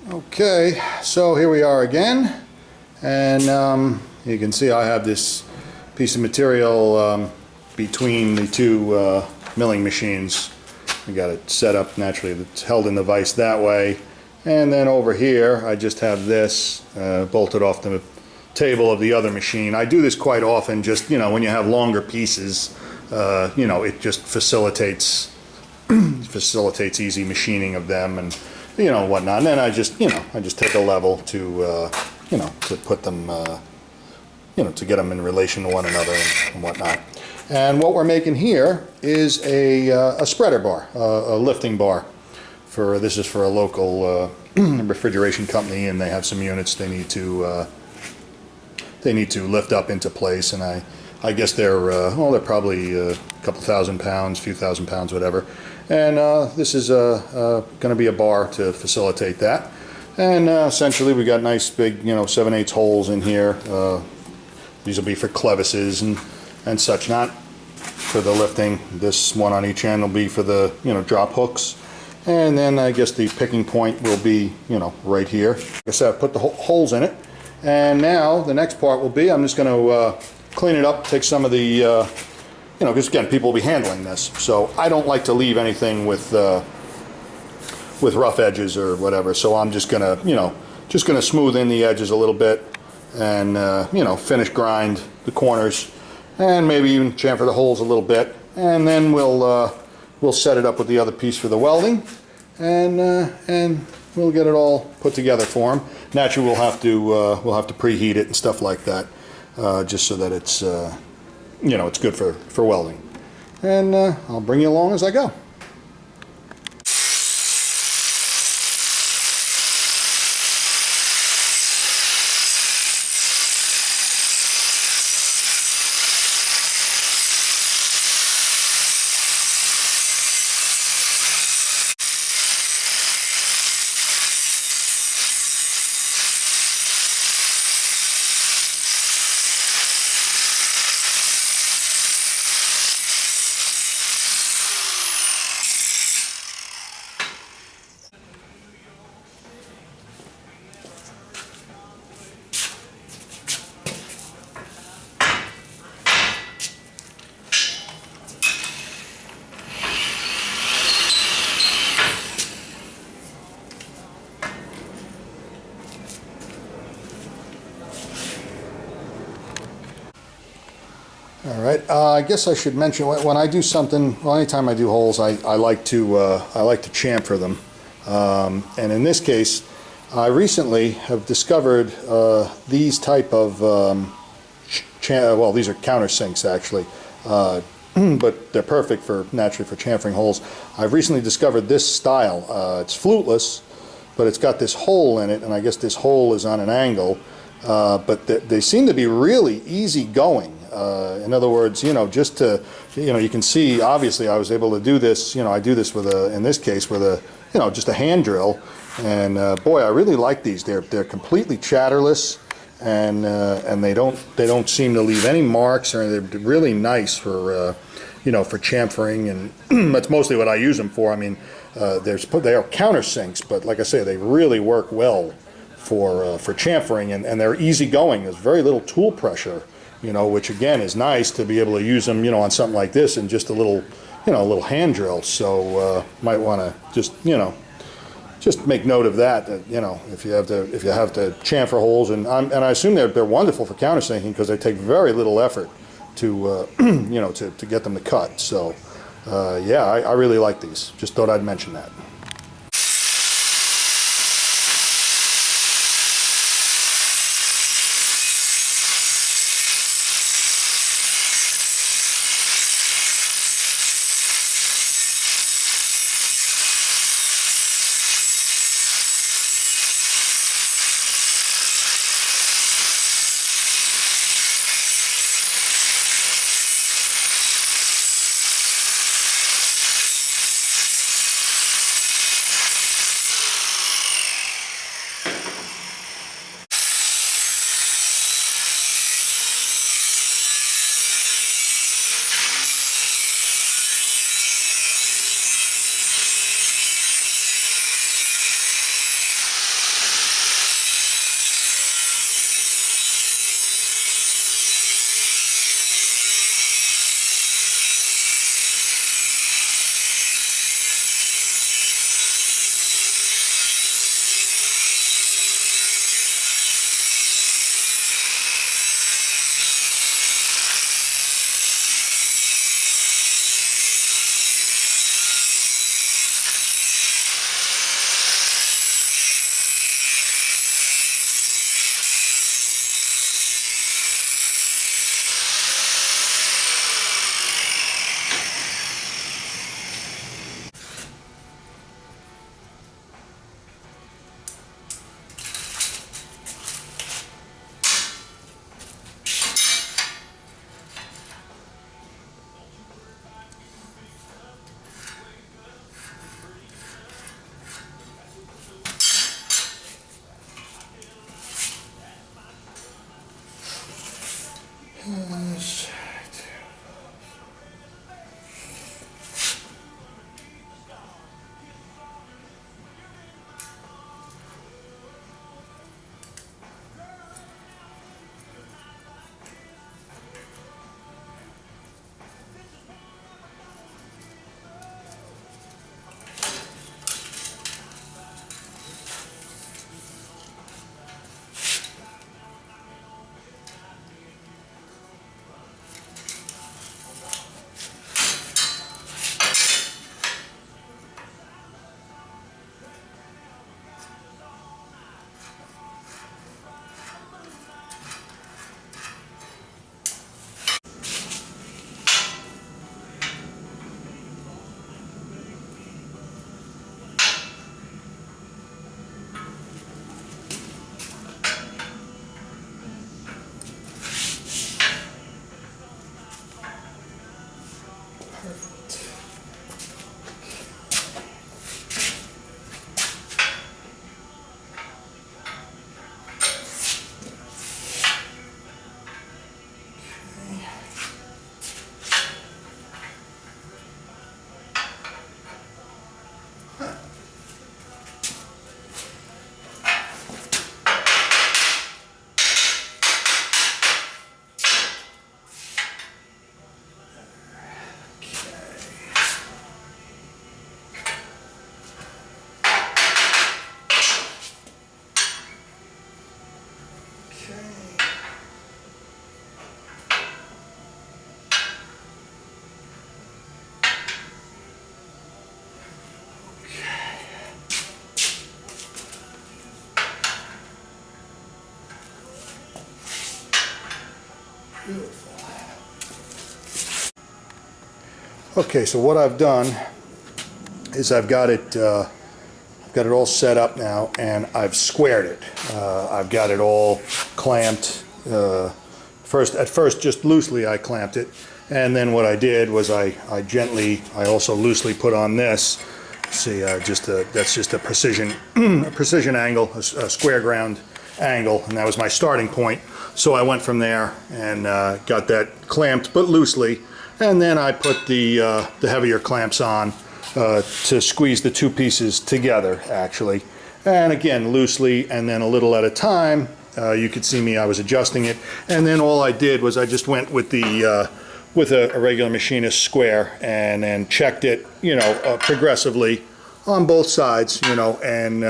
Okay, so here we are again, and you can see I have this piece of material between the two milling machines. We got it set up naturally, it's held in the vise that way, and then over here I just have this bolted off the table of the other machine. I do this quite often, just when you have longer pieces, it just facilitates easy machining of them and whatnot. And then I just take a level to to put them to get them in relation to one another and whatnot. And what we're making here is a spreader bar, a lifting bar. This is for a local refrigeration company, and they have some units they need to lift up into place. And I guess they're probably a couple thousand pounds, few thousand pounds, whatever. And this is going to be a bar to facilitate that. And essentially we got nice big 7/8 holes in here. These will be for clevises and such, not for the lifting. This one on each end will be for the drop hooks. And then I guess the picking point will be right here. Like I said, I put the holes in it. And now the next part will be, I'm just going to clean it up, take some of the because again, people will be handling this, so I don't like to leave anything with rough edges or whatever. So I'm just gonna smooth in the edges a little bit, and finish grind the corners, and maybe even chamfer the holes a little bit, and then we'll set it up with the other piece for the welding, and we'll get it all put together for them. Naturally, we'll have to preheat it and stuff like that, just so that it's it's good for welding. And I'll bring you along as I go. All right. I guess I should mention when I do something. Well, anytime I do holes, I like to chamfer them. And in this case, I recently have discovered these type of well, these are countersinks actually, but they're perfect naturally for chamfering holes. I've recently discovered this style. It's fluteless, but it's got this hole in it, and I guess this hole is on an angle. But they seem to be really easy going. In other words, just to, you can see, obviously I was able to do this, I do this in this case with just a hand drill. And boy, I really like these. They're completely chatterless, and they don't seem to leave any marks, or they're really nice for, for chamfering, and that's mostly what I use them for. I mean, they are countersinks, but like I say, they really work well for chamfering, and they're easy going. There's very little tool pressure, which again is nice to be able to use them, on something like this, and just a little hand drill. So might want to just make note of that. If you have to chamfer holes, and I assume they're wonderful for countersinking because they take very little effort to to get them to cut. So yeah, I really like these. Just thought I'd mention that. Okay, so what I've done is I've got it all set up now, and I've squared it. I've got it all clamped. At first just loosely I clamped it, and then what I did was I also loosely put on this. See, that's just a precision angle, a square ground angle, and that was my starting point. So I went from there and got that clamped but loosely, and then I put the heavier clamps on to squeeze the two pieces together, actually. And again, loosely, and then a little at a time. You could see me, I was adjusting it, and then all I did was I just went with the with a regular machinist square, and then checked it, you know, progressively on both sides, you know, and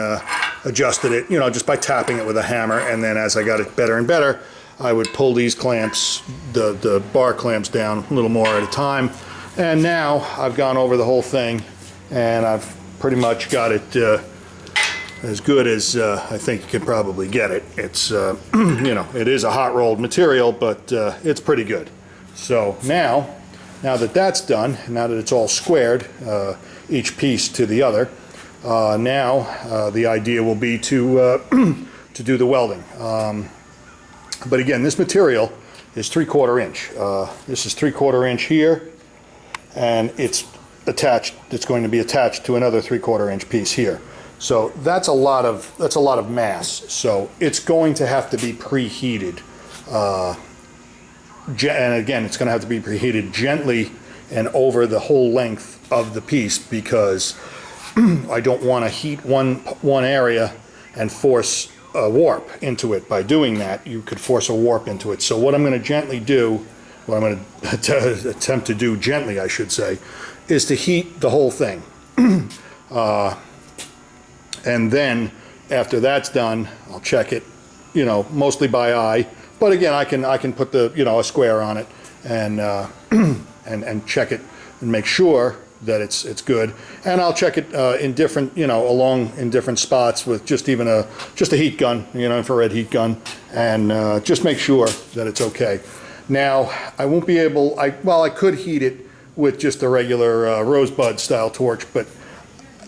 adjusted it, you know, just by tapping it with a hammer. And then as I got it better and better, I would pull these clamps, the bar clamps, down a little more at a time. And now I've gone over the whole thing, and I've pretty much got it as good as I think you could probably get it. It's, you know, it is a hot rolled material, but it's pretty good. So now that that's done, now that it's all squared, each piece to the other, now the idea will be to to do the welding. But again, this material is 3/4 inch. This is 3/4 inch here, and it's going to be attached to another 3/4 inch piece here. So that's a lot of mass. So it's going to have to be preheated. And again, it's going to have to be preheated gently and over the whole length of the piece, because I don't want to heat one area and force a warp into it. By doing that, you could force a warp into it. So what I'm going to gently do, what I'm going to attempt to do gently, I should say, is to heat the whole thing. And then after that's done, I'll check it, you know, mostly by eye. But again, I can put the, you know, a square on it and and check it and make sure that it's good. And I'll check it in different, you know, in different spots with just a heat gun, you know, infrared heat gun, and just make sure that it's okay. Now I won't be able. I could heat it with just a regular rosebud style torch, but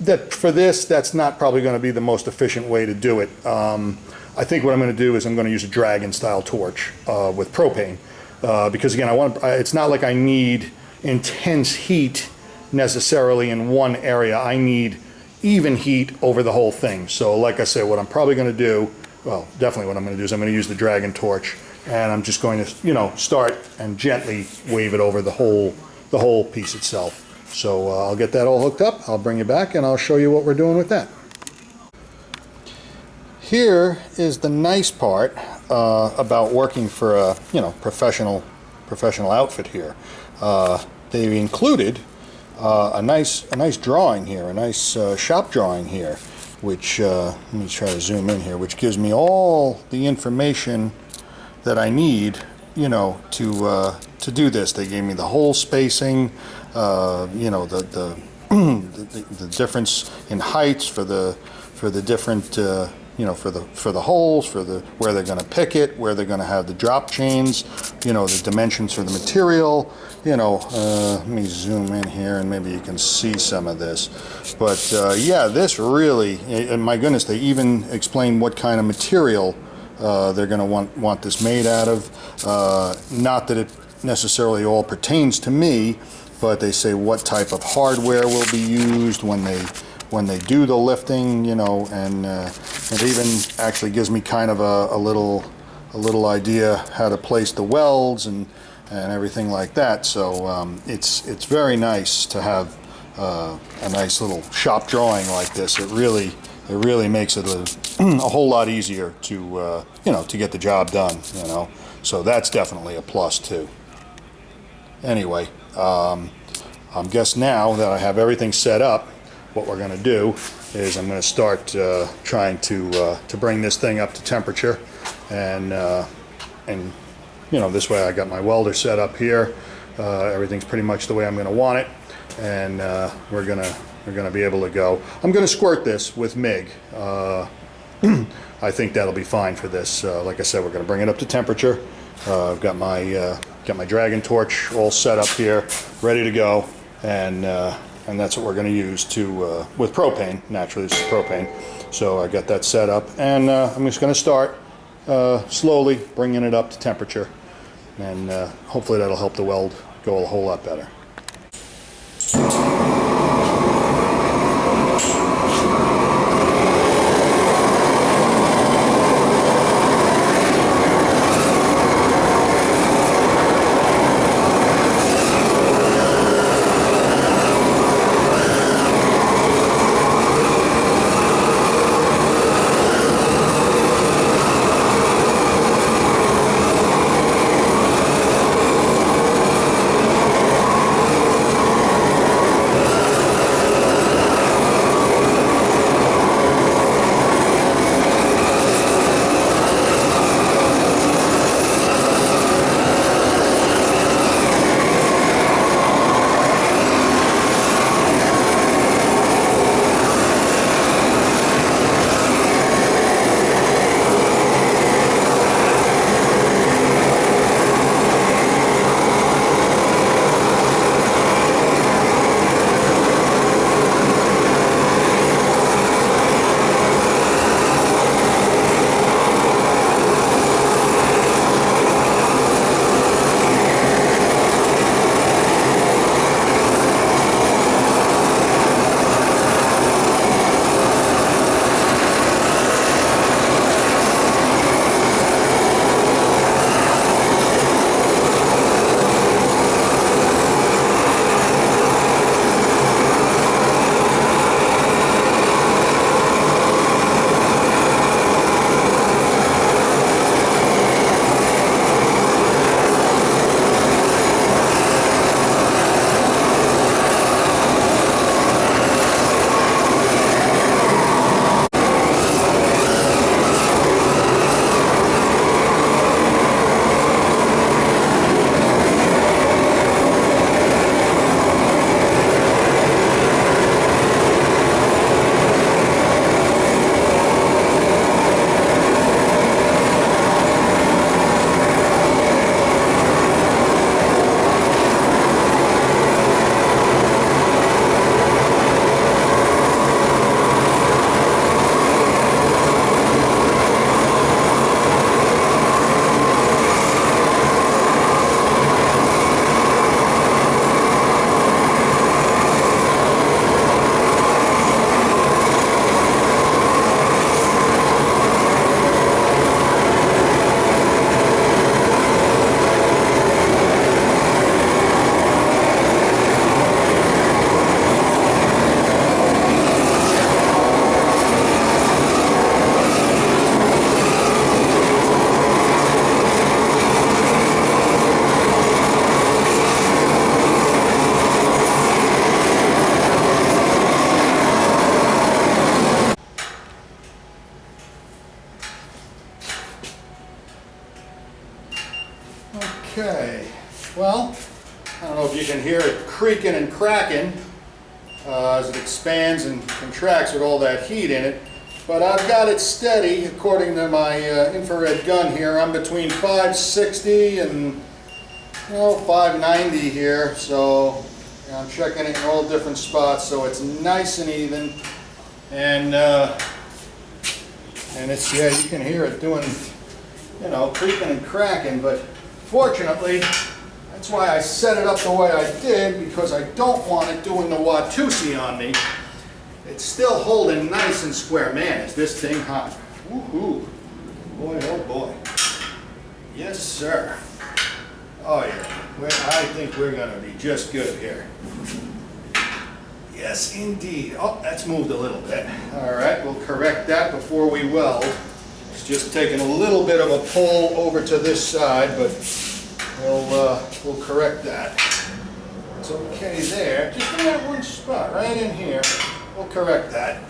that's not probably going to be the most efficient way to do it. I think what I'm going to do is I'm going to use a dragon style torch with propane, because again, it's not like I need intense heat necessarily in one area. I need even heat over the whole thing. So like I said, what I'm probably going to do, well, definitely what I'm going to do is I'm going to use the dragon torch and I'm just going to, you know, start and gently wave it over the whole piece itself. So I'll get that all hooked up, I'll bring you back, and I'll show you what we're doing with that. Here is the nice part about working for a, you know, professional outfit here. They've included a nice drawing here, a nice shop drawing here, which let me try to zoom in here, which gives me all the information that I need, you know, to do this. They gave me the hole spacing, you know, the difference in heights for the different you know, for the holes, for the where they're going to pick it, where they're going to have the drop chains, you know, the dimensions for the material. You know, let me zoom in here and maybe you can see some of this. But yeah, this really, and my goodness, they even explain what kind of material they're going to want this made out of. Not that it necessarily all pertains to me, but they say what type of hardware will be used when they do the lifting, you know, and it even actually gives me kind of a little idea how to place the welds and everything like that. So it's very nice to have a nice little shop drawing like this. It really makes it a whole lot easier to you know, to get the job done, you know. So that's definitely a plus too. Anyway, I guess now that I have everything set up, what we're going to do is I'm going to start trying to bring this thing up to temperature, and you know, this way I got my welder set up here. Everything's pretty much the way I'm going to want it, and we're gonna be able to go. I'm going to squirt this with MIG. I think that'll be fine for this. Like I said, we're going to bring it up to temperature. I've got my Dragon torch all set up here, ready to go, and that's what we're going to use with propane. Naturally, this is propane. So I got that set up, and I'm just going to start slowly bringing it up to temperature, and hopefully that'll help the weld go a whole lot better. Okay, well, I don't know if you can hear it creaking and cracking as it expands and contracts with all that heat in it, but I've got it steady according to my infrared gun here. I'm between 560 and 590 here, so I'm checking it in all different spots so it's nice and even, and it's, yeah, you can hear it doing, creaking and cracking, but fortunately, that's why I set it up the way I did, because I don't want it doing the Watusi on me. It's still holding nice and square. Man, is this thing hot. Woohoo. Boy, oh boy. Yes, sir. Oh yeah, I think we're gonna be just good here. Yes, indeed. Oh, that's moved a little bit. All right, we'll correct that before we weld. It's just taking a little bit of a pull over to this side, but we'll correct that. It's okay there. Just in that one spot, right in here. We'll correct that.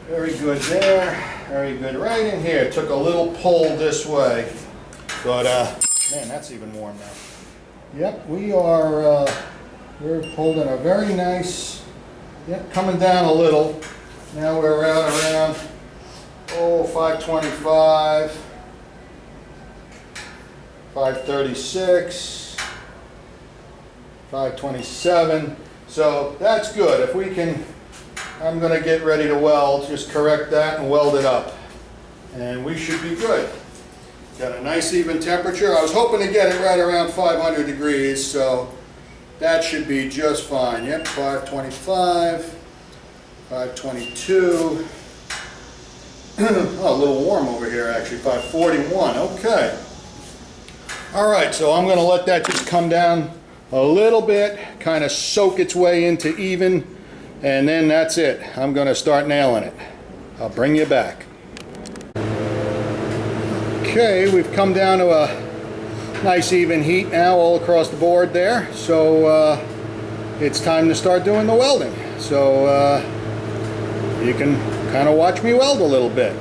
Very good there. Very good right in here. Took a little pull this way, but man, that's even warm now. Yep, we're holding a very nice. Yep, coming down a little. Now we're out around 525, 536, 527. So that's good. If we can, I'm going to get ready to weld. Just correct that and weld it up, and we should be good. Got a nice even temperature. I was hoping to get it right around 500 degrees, so that should be just fine. Yep, 525, 522. Oh, a little warm over here actually, 541. Okay. All right, so I'm going to let that just come down a little bit, kind of soak its way into even, and then that's it. I'm going to start nailing it. I'll bring you back. Okay, we've come down to a nice even heat now all across the board there, so it's time to start doing the welding. So you can kind of watch me weld a little bit.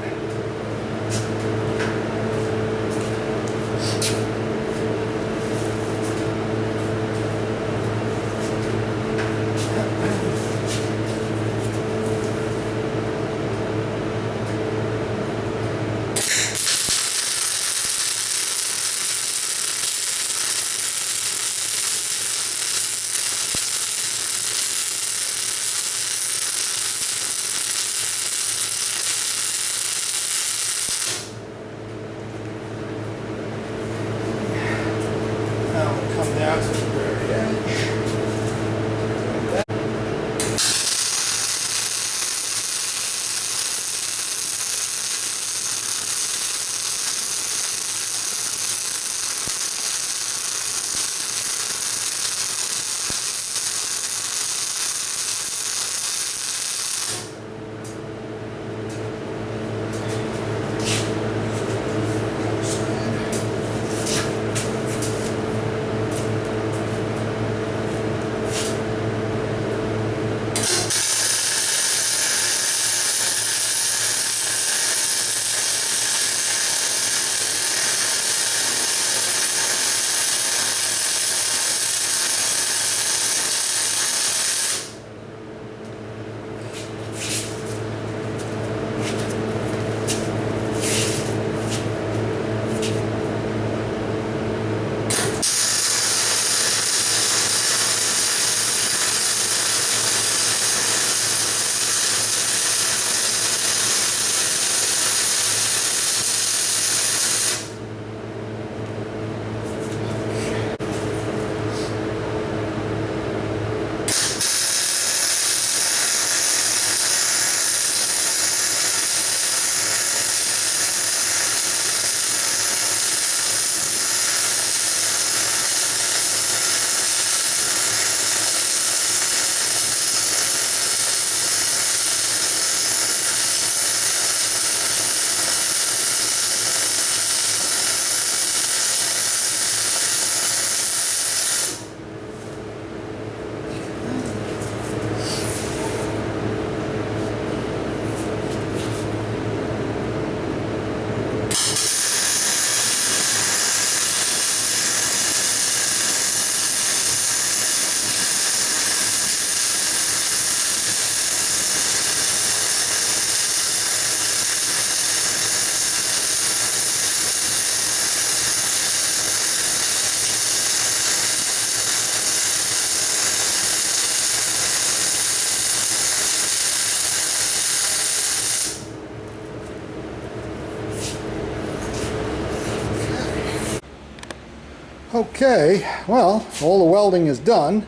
Okay, well, all the welding is done,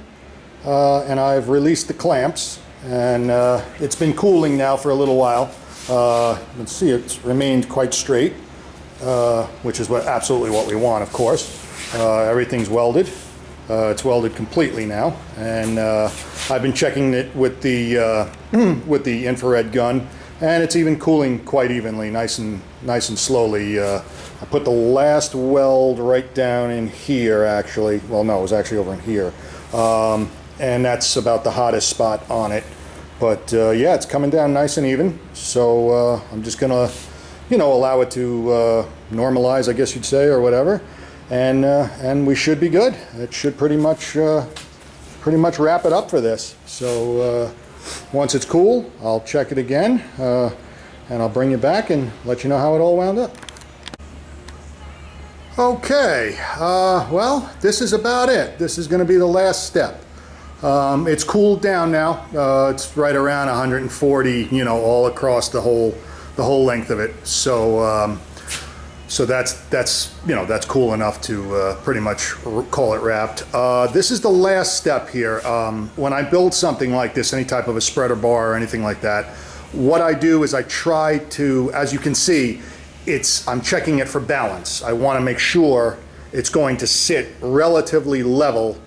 and I've released the clamps, and it's been cooling now for a little while. You can see it's remained quite straight, which is absolutely what we want, of course. Everything's welded. It's welded completely now, and I've been checking it with the infrared gun, and it's even cooling quite evenly, nice and slowly. I put the last weld right down in here, actually. Well, no, it was actually over in here, and that's about the hottest spot on it. But yeah, it's coming down nice and even. So I'm just gonna, allow it to normalize, I guess you'd say, or whatever. And we should be good. It should pretty much wrap it up for this. So once it's cool, I'll check it again, and I'll bring you back and let you know how it all wound up. Okay, well, this is about it. This is going to be the last step. It's cooled down now. It's right around 140, all across the whole length of it. So. So that's cool enough to pretty much call it wrapped. This is the last step here. When I build something like this, any type of a spreader bar or anything like that, what I do is I try to, as you can see, I'm checking it for balance. I want to make sure it's going to sit relatively level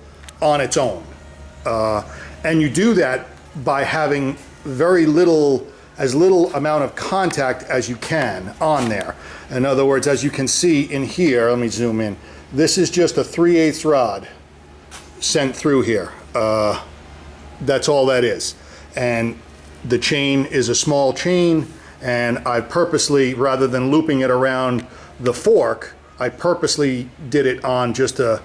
on its own. And you do that by having as little amount of contact as you can on there. In other words, as you can see in here, let me zoom in. This is just a 3/8 rod sent through here. That's all that is. And the chain is a small chain, and I purposely, rather than looping it around the fork, I purposely did it on just a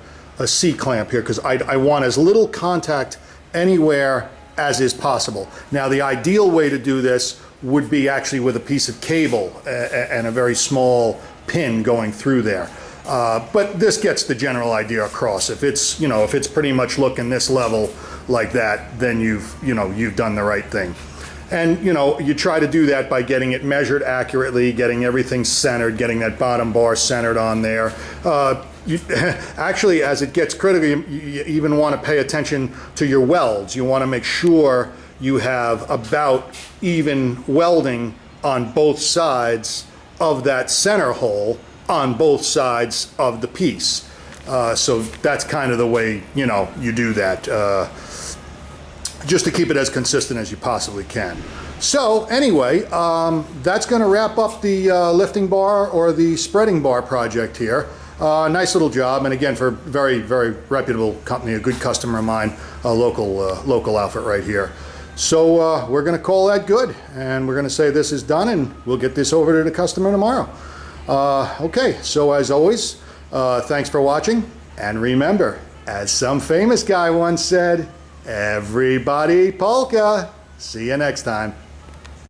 C-clamp here, because I want as little contact anywhere as is possible. Now, the ideal way to do this would be actually with a piece of cable and a very small pin going through there. But this gets the general idea across. If it's pretty much looking this level like that, then you've done the right thing. And you try to do that by getting it measured accurately, getting everything centered, getting that bottom bar centered on there. Actually, as it gets critical, you even want to pay attention to your welds. You want to make sure you have about even welding on both sides of that center hole, on both sides of the piece. So that's kind of the way you do that, just to keep it as consistent as you possibly can. So anyway, that's going to wrap up the lifting bar or the spreading bar project here. Nice little job, and again, for a very, very reputable company, a good customer of mine, a local outfit right here. So we're going to call that good, and we're going to say this is done, and we'll get this over to the customer tomorrow. Okay, so as always, thanks for watching, and remember, as some famous guy once said, everybody polka. See you next time.